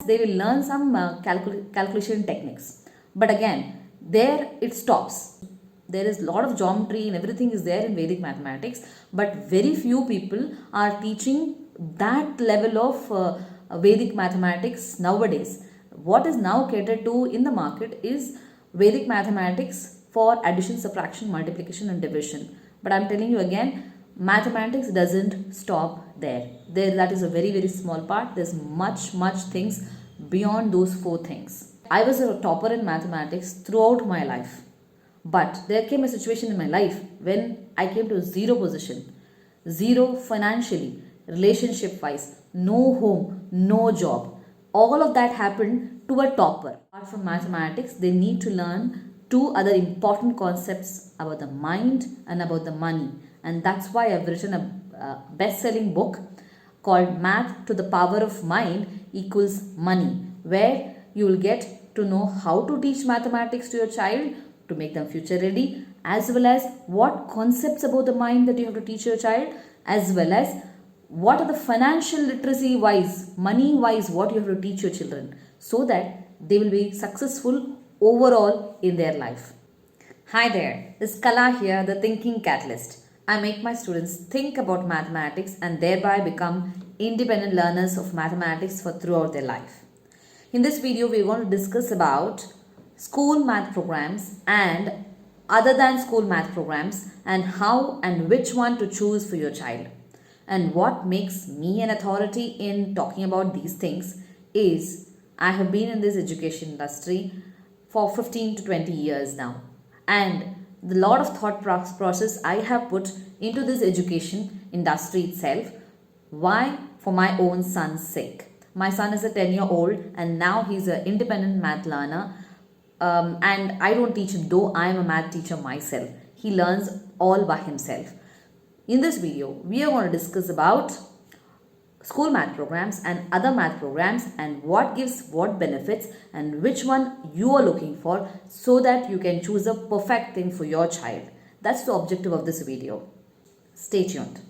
they will learn some calculation techniques. But again, there it stops. There is a lot of geometry and everything is there in Vedic mathematics, but very few people are teaching that level of Vedic mathematics nowadays. What is now catered to in the market is Vedic mathematics for addition, subtraction, multiplication and division. But I am telling you again, mathematics doesn't stop there. That is a very small part. There's much things beyond those four things. I was a topper in mathematics throughout my life. But there came a situation in my life when I came to zero position, zero financially, relationship wise, no home, no job. All of that happened to a topper. Apart from mathematics, they need to learn two other important concepts about the mind and about the money. And that's why I've written a best-selling book called Math to the Power of Mind Equals Money, where you will get to know how to teach mathematics to your child to make them future ready, as well as what concepts about the mind that you have to teach your child, as well as what are the financial literacy wise, money wise, what you have to teach your children so that they will be successful overall in their life. Hi there, this is Kala here, the Thinking Catalyst. I make my students think about mathematics and thereby become independent learners of mathematics for throughout their life. In this video, we are going to discuss about school math programs and other than school math programs and how and which one to choose for your child. And what makes me an authority in talking about these things is I have been in this education industry for 15 to 20 years now. And the lot of thought process I have put into this education industry itself. Why? For my own son's sake. My son is a 10-year-old and now he's an independent math learner. And I don't teach him, though I am a math teacher myself. He learns all by himself. In this video, we are going to discuss about school math programs and other math programs and what gives what benefits and which one you are looking for so that you can choose a perfect thing for your child. That's the objective of this video. Stay tuned.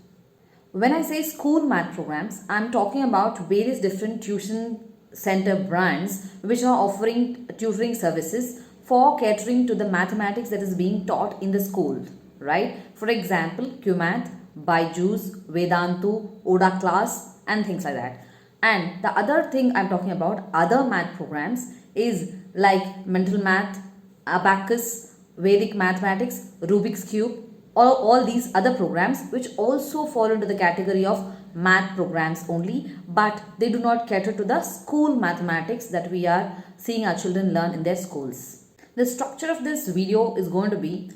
When I say school math programs, I'm talking about various different tuition center brands which are offering tutoring services for catering to the mathematics that is being taught in the school, right? For example, QMath, Byju's, Vedantu, Oda Class and things like that. And the other thing I'm talking about, other math programs, is like Mental Math, Abacus, Vedic Mathematics, Rubik's Cube, all these other programs which also fall into the category of math programs only, but they do not cater to the school mathematics that we are seeing our children learn in their schools. The structure of this video is going to be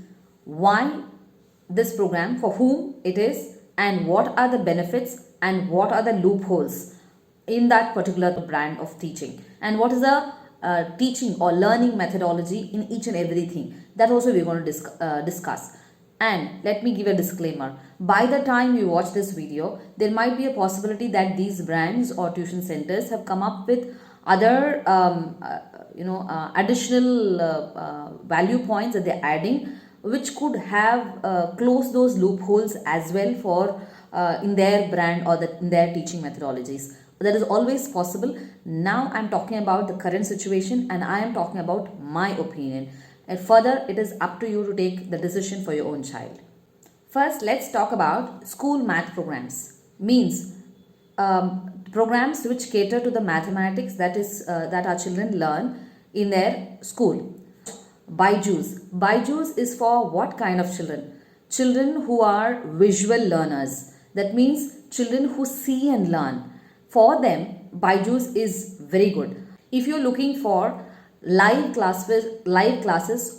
why this program, for whom it is, and what are the benefits and what are the loopholes in that particular brand of teaching, and what is the teaching or learning methodology in each and everything. That also we are going to discuss. And let me give a disclaimer. By the time you watch this video, there might be a possibility that these brands or tuition centers have come up with other additional value points that they're adding, which could have closed those loopholes as well for in their brand or in their teaching methodologies. That is always possible. Now I'm talking about the current situation and I am talking about my opinion. And further, it is up to you to take the decision for your own child. First, let's talk about school math programs. Means programs which cater to the mathematics that our children learn in their school. Byju's. Byju's is for what kind of children? Children who are visual learners. That means children who see and learn. For them, Byju's is very good. If you're looking for live classes,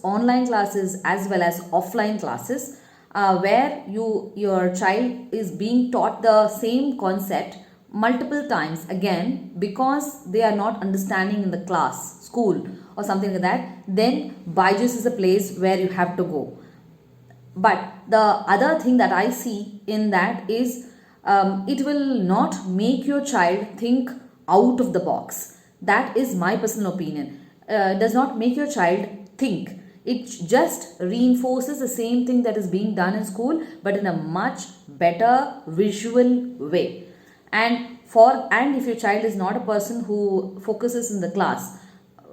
online classes as well as offline classes where your child is being taught the same concept multiple times again because they are not understanding in the class, school or something like that, then Byju's is a place where you have to go. But the other thing that I see in that is it will not make your child think out of the box. That is my personal opinion. Does not make your child think. It just reinforces the same thing that is being done in school but in a much better visual way. And And if your child is not a person who focuses in the class,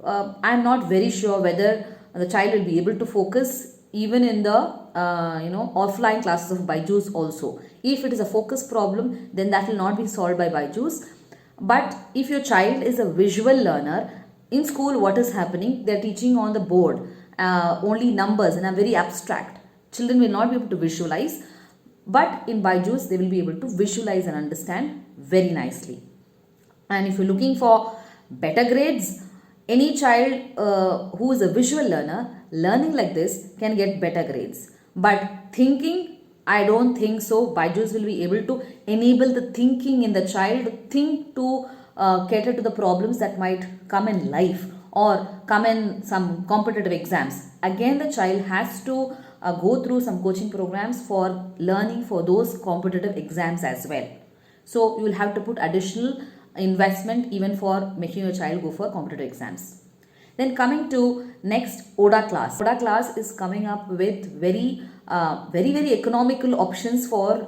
I'm not very sure whether the child will be able to focus even in the offline classes of Byju's also. If it is a focus problem, then that will not be solved by Byju's. But if your child is a visual learner, in school what is happening, they are teaching on the board only numbers and are very abstract. Children will not be able to visualize, but in Byju's they will be able to visualize and understand very nicely. And if you're looking for better grades, any child who is a visual learner learning like this can get better grades. But thinking, I don't think so. Byju's will be able to enable the thinking in the child to think to cater to the problems that might come in life or come in some competitive exams. Again, the child has to go through some coaching programs for learning for those competitive exams as well. So you will have to put additional investment even for making your child go for competitive exams. Then coming to next, ODA class. ODA class is coming up with very economical options for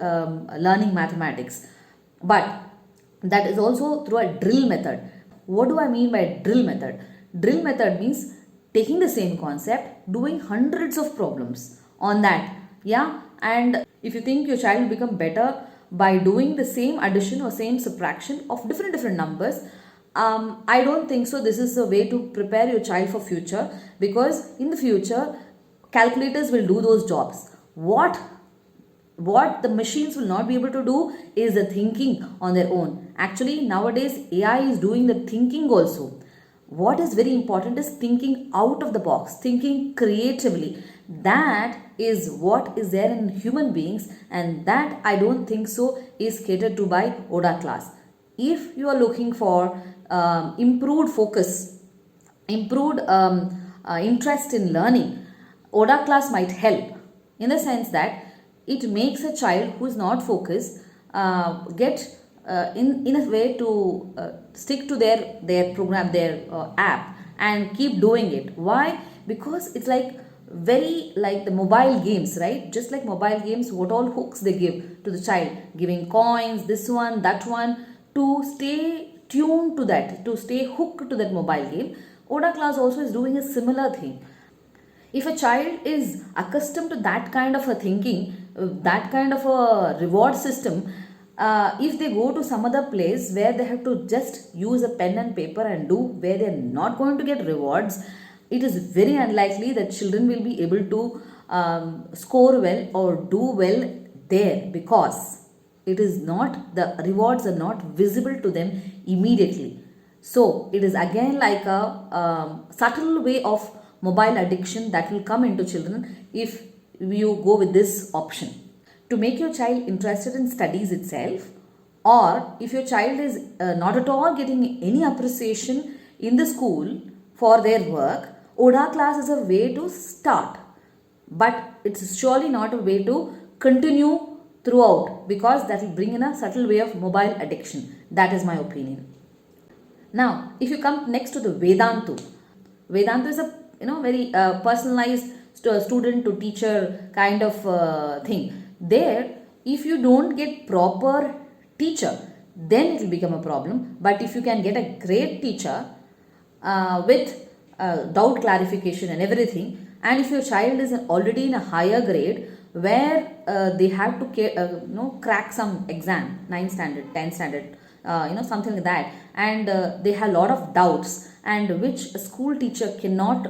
learning mathematics. But that is also through a drill method. What do I mean by drill method? Drill method means taking the same concept, doing hundreds of problems on that. Yeah, and if you think your child will become better by doing the same addition or same subtraction of different numbers, I don't think so. This is a way to prepare your child for future, because in the future calculators will do those jobs. What the machines will not be able to do is the thinking on their own. Actually, nowadays AI is doing the thinking also. What is very important is thinking out of the box, thinking creatively. That is what is there in human beings, and that I don't think so is catered to by ODA class. If you are looking for improved focus, improved interest in learning, ODA class might help, in the sense that it makes a child who is not focused get in a way to stick to their program, their app, and keep doing it. Why? Because it's like very like the mobile games, right? Just like mobile games, what all hooks they give to the child, giving coins, this one, that one, to stay tuned to that, to stay hooked to that mobile game. ODA class also is doing a similar thing. If a child is accustomed to that kind of a thinking, that kind of a reward system, if they go to some other place where they have to just use a pen and paper and do, where they are not going to get rewards, it is very unlikely that children will be able to score well or do well there, because it is not, the rewards are not visible to them immediately. So it is again like a subtle way of mobile addiction that will come into children if you go with this option. To make your child interested in studies itself, or if your child is not at all getting any appreciation in the school for their work, ODA class is a way to start, but it's surely not a way to continue throughout, because that will bring in a subtle way of mobile addiction. That is my opinion. Now, if you come next to the Vedantu, Vedantu is a very personalized student to teacher kind of thing. There, if you don't get proper teacher, then it will become a problem. But if you can get a great teacher with doubt clarification and everything, and if your child is already in a higher grade where they have to crack some exam, 9th standard, 10th standard, something like that, and they have a lot of doubts, and which a school teacher cannot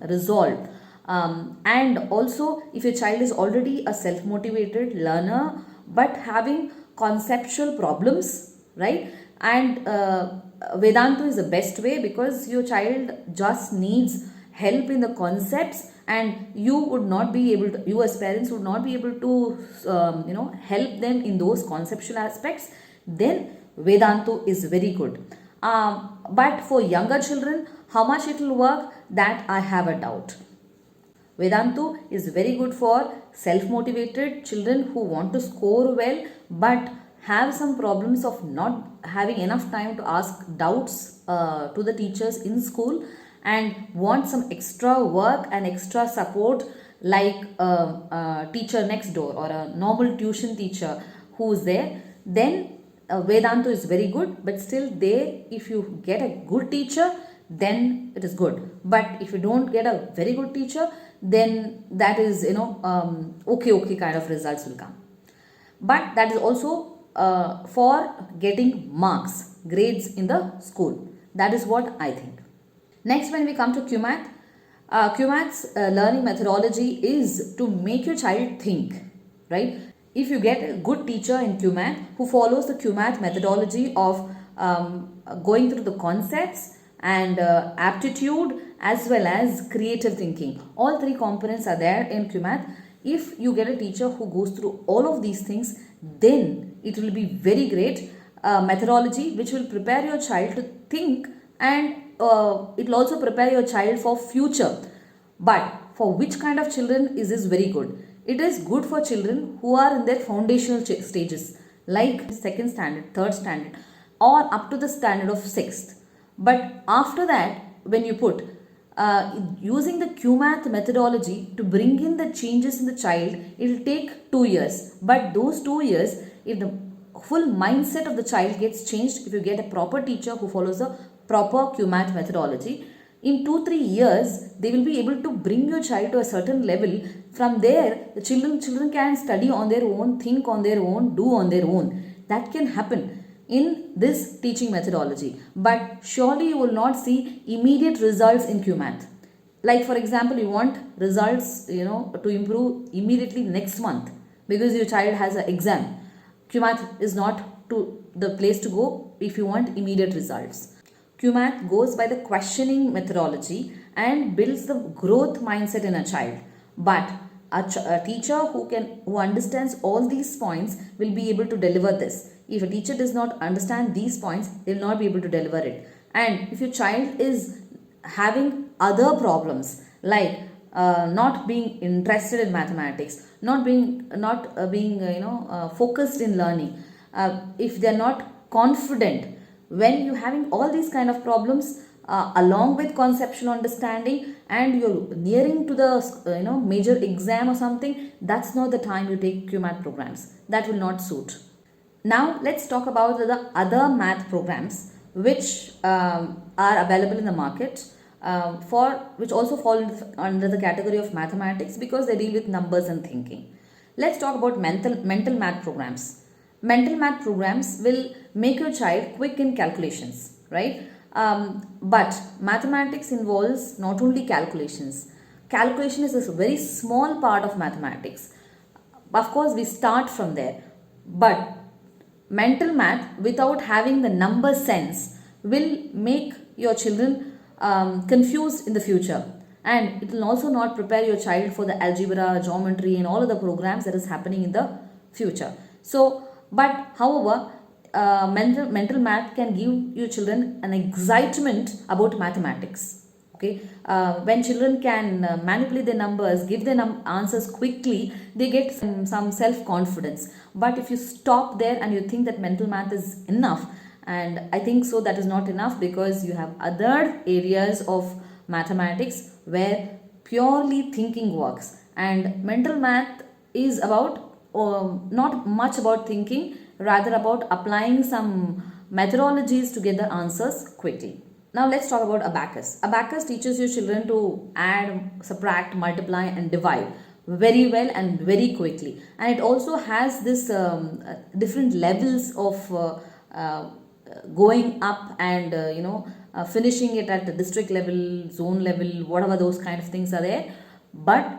resolve. And also, if your child is already a self-motivated learner but having conceptual problems, right? And Vedantu is the best way, because your child just needs help in the concepts, and you would not be able to, you as parents would not be able to help them in those conceptual aspects. Then Vedantu is very good. But for younger children, how much it will work, that I have a doubt. Vedantu is very good for self-motivated children who want to score well but have some problems of not having enough time to ask doubts to the teachers in school, and want some extra work and extra support, like a teacher next door or a normal tuition teacher who is there. Then Vedanta is very good, but still there, if you get a good teacher, then it is good. But if you don't get a very good teacher, then that is, okay kind of results will come. But that is also for getting marks, grades in the school. That is what I think. Next, when we come to QMath, QMath's learning methodology is to make your child think, right? If you get a good teacher in QMath who follows the QMath methodology of going through the concepts and aptitude as well as creative thinking, all three components are there in QMath. If you get a teacher who goes through all of these things, then it will be very great methodology which will prepare your child to think, and it will also prepare your child for future. But for which kind of children is this very good? It is good for children who are in their foundational stages, like second standard, third standard, or up to the standard of sixth. But after that, when you put using the QMath methodology to bring in the changes in the child, it will take 2 years. But those 2 years, if the full mindset of the child gets changed, if you get a proper teacher who follows a proper QMath methodology, in 2-3 years they will be able to bring your child to a certain level. From there, the children can study on their own, think on their own, do on their own. That can happen in this teaching methodology. But surely you will not see immediate results in QMath. Like for example, you want results to improve immediately next month because your child has an exam. QMath is not the place to go if you want immediate results. QMath goes by the questioning methodology and builds the growth mindset in a child. But a teacher who understands all these points will be able to deliver this. If a teacher does not understand these points, they will not be able to deliver it. And if your child is having other problems like not being interested in mathematics, not being focused in learning, if they are not confident, when you having all these kind of problems along with conceptual understanding and you're nearing to the major exam or something, that's not the time you take QMath programs. That will not suit. Now let's talk about the other math programs which are available in the market which also fall under the category of mathematics because they deal with numbers and thinking. Let's talk about mental math programs. Mental math programs will make your child quick in calculations, right? But mathematics involves not only calculations. Calculation is a very small part of mathematics. Of course, we start from there. But mental math without having the number sense will make your children confused in the future. And it will also not prepare your child for the algebra, geometry and all of the programs that is happening in the future. But however, mental math can give your children an excitement about mathematics. Okay, when children can manipulate their numbers, give their answers quickly, they get some self-confidence. But if you stop there and you think that mental math is enough, and I think so that is not enough because you have other areas of mathematics where purely thinking works, and mental math is about not much about thinking, rather about applying some methodologies to get the answers quickly. Now let's talk about Abacus. Abacus teaches your children to add, subtract, multiply and divide very well and very quickly. And it also has this different levels of going up and finishing it at the district level, zone level, whatever those kind of things are there. But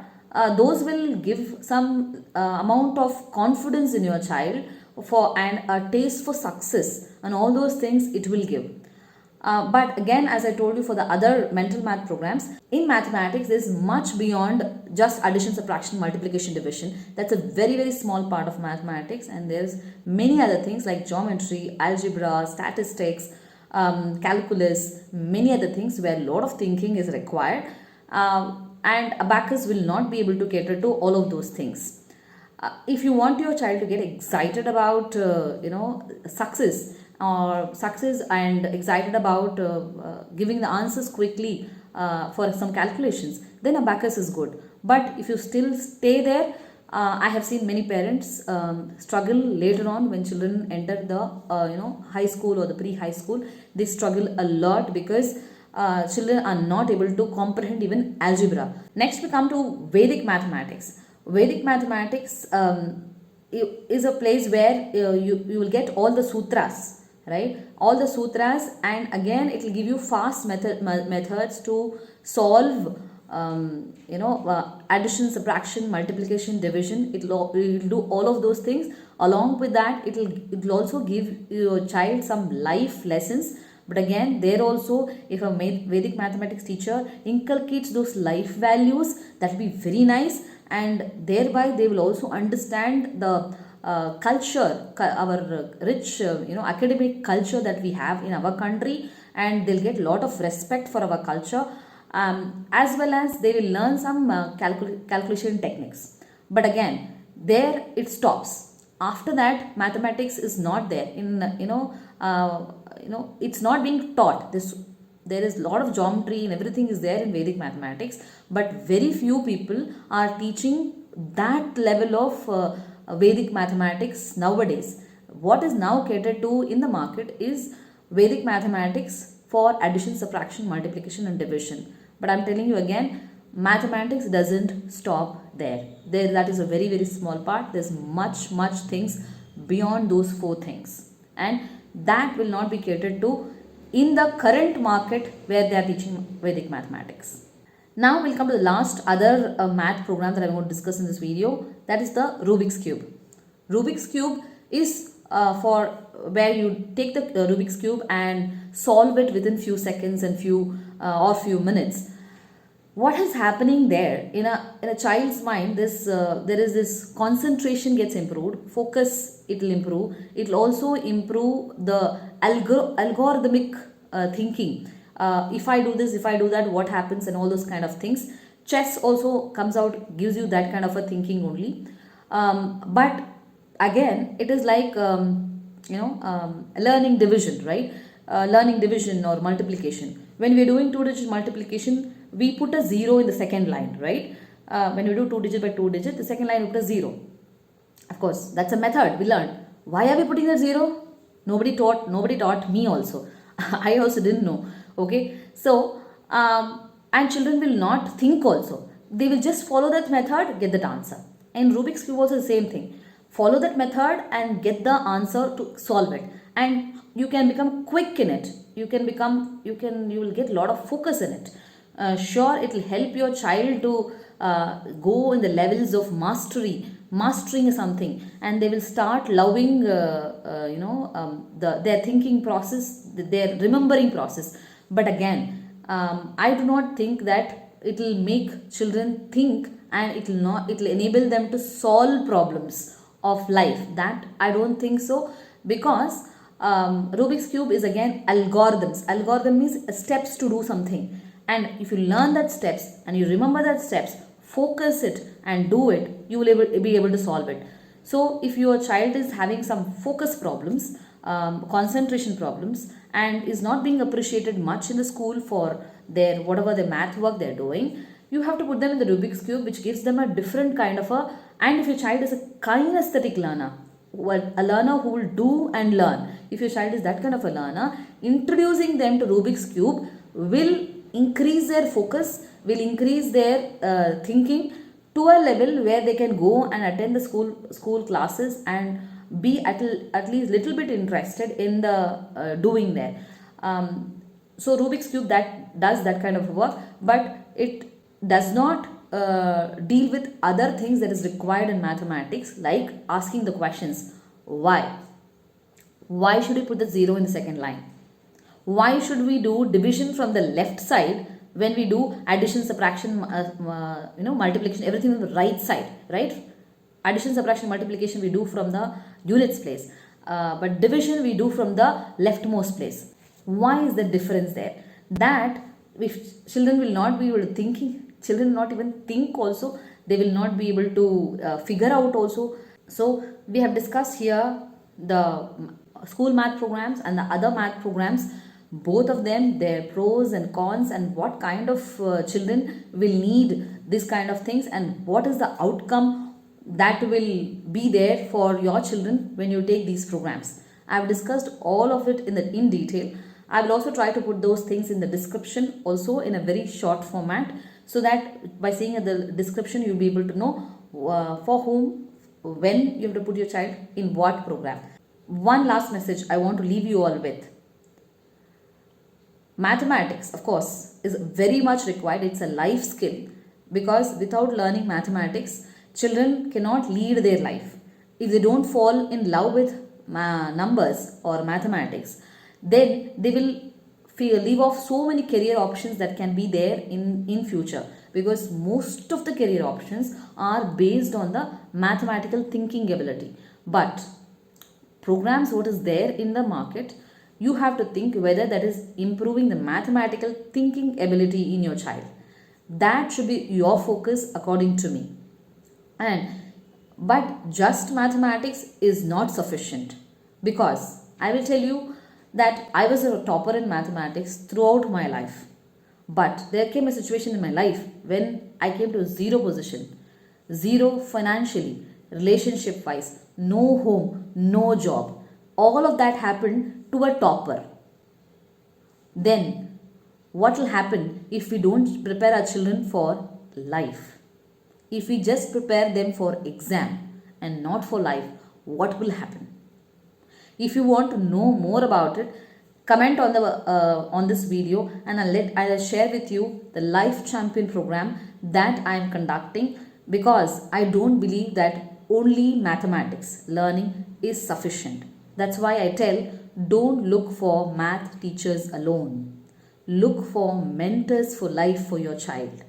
those will give some amount of confidence in your child and a taste for success, and all those things it will give. But again, as I told you, for the other mental math programs, in mathematics there is much beyond just addition, subtraction, multiplication, division. That's a very, very small part of mathematics, and there's many other things like geometry, algebra, statistics, calculus, many other things where a lot of thinking is required. And Abacus will not be able to cater to all of those things. If you want your child to get excited about success and excited about giving the answers quickly for some calculations, then Abacus is good. But if you still stay there, I have seen many parents struggle later on when children enter the high school or the pre-high school. They struggle a lot because children are not able to comprehend even algebra. Next, we come to Vedic mathematics. Vedic mathematics is a place where you will get all the sutras, right? All the sutras, and again it will give you fast methods to solve addition, subtraction, multiplication, division. It'll do all of those things. Along with that, it'll also give your child some life lessons. But again, there also, if a Vedic mathematics teacher inculcates those life values, that will be very nice, and thereby they will also understand the culture, our rich academic culture that we have in our country, and they'll get a lot of respect for our culture. As well as they will learn some calculation techniques. But again, there it stops. After that, mathematics is not there. It's not being taught. There is a lot of geometry and everything is there in Vedic mathematics, but very few people are teaching that level of Vedic mathematics nowadays. What is now catered to in the market is Vedic mathematics for addition, subtraction, multiplication and division. But I'm telling you again, mathematics doesn't stop there. That is a very, very small part. There's much things beyond those 4 things. And that will not be catered to in the current market where they are teaching Vedic mathematics. Now we'll come to the last other math program that I'm going to discuss in this video. That is the Rubik's Cube. Rubik's Cube is for where you take the Rubik's Cube and solve it within few seconds and few minutes. What is happening there in a child's mind? There is this concentration gets improved, focus it will improve. It will also improve the algorithmic thinking. If I do this, if I do that, what happens, and all those kind of things. Chess also comes out, gives you that kind of a thinking only. But again, it is like learning division, right? Learning division or multiplication. When we are doing 2-digit multiplication, we put a 0 in the second line, right? When we do 2-digit by 2-digit, the second line we put a 0. Of course, that's a method we learned. Why are we putting that 0? Nobody taught me also. I also didn't know. Okay, so and children will not think also. They will just follow that method, get that answer. And Rubik's Cube also the same thing. Follow that method and get the answer to solve it. And you can become quick in it. You will get a lot of focus in it. Sure, it will help your child to go in the levels of mastering something, and they will start loving their thinking process, their remembering process. But again, I do not think that it will make children think, and it will enable them to solve problems of life. That I don't think so, because Rubik's Cube is again algorithms. Algorithm means steps to do something. And if you learn that steps and you remember that steps, focus it and do it, you will be able to solve it. So if your child is having some focus problems, concentration problems, and is not being appreciated much in the school for their whatever the math work they're doing, you have to put them in the Rubik's Cube, which gives them a different kind of a. And if your child is a kinesthetic learner, a learner who will do and learn, if your child is that kind of a learner, introducing them to Rubik's Cube will increase their focus, will increase their thinking to a level where they can go and attend the school classes and be at least little bit interested in the doing there. So Rubik's Cube that does that kind of work, but it does not deal with other things that is required in mathematics, like asking the questions. Why should we put the 0 in the second line? Why should we do division from the left side when we do addition, subtraction, multiplication, everything on the right side, right? Addition, subtraction, multiplication we do from the units place, but division we do from the leftmost place. Why is the difference there? That if children will not be able to thinking, children will not even think also, they will not be able to figure out also. So we have discussed here the school math programs and the other math programs, both of them, their pros and cons, and what kind of children will need this kind of things, and what is the outcome, that will be there for your children when you take these programs. I've discussed all of it in detail. I will also try to put those things in the description also in a very short format, so that by seeing the description you'll be able to know for whom, when you have to put your child in what program. One last message I want to leave you all with. Mathematics, of course, is very much required. It's a life skill, because without learning mathematics, children cannot lead their life. If they don't fall in love with numbers or mathematics, then they will leave off so many career options that can be there in future, because most of the career options are based on the mathematical thinking ability. But programs what is there in the market, you have to think whether that is improving the mathematical thinking ability in your child. That should be your focus according to me. But just mathematics is not sufficient, because I will tell you that I was a topper in mathematics throughout my life. But there came a situation in my life when I came to a zero position, zero financially, relationship wise, no home, no job. All of that happened to a topper. Then what will happen if we don't prepare our children for life? If we just prepare them for exam and not for life, what will happen? If you want to know more about it, comment on this video, and I'll share with you the Life Champion program that I am conducting, because I don't believe that only mathematics learning is sufficient. That's why I tell, don't look for math teachers alone. Look for mentors for life for your child.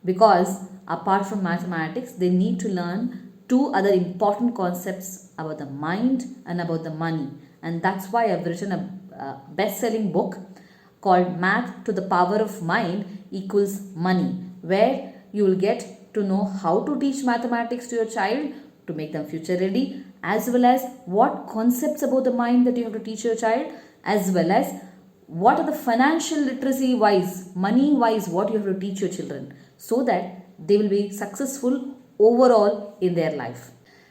Because apart from mathematics, they need to learn two other important concepts about the mind and about the money. And that's why I've written a best-selling book called Math to the Power of Mind Equals Money, where you will get to know how to teach mathematics to your child to make them future ready, as well as what concepts about the mind that you have to teach your child, as well as what are the financial literacy wise, money wise, what you have to teach your children, so that they will be successful overall in their life.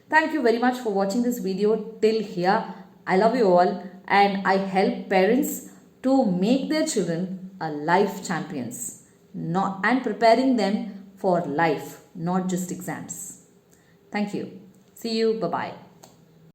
Thank you very much for watching this video till here. I love you all, and I help parents to make their children a life champions, and preparing them for life, not just exams. Thank you. See you. Bye-bye.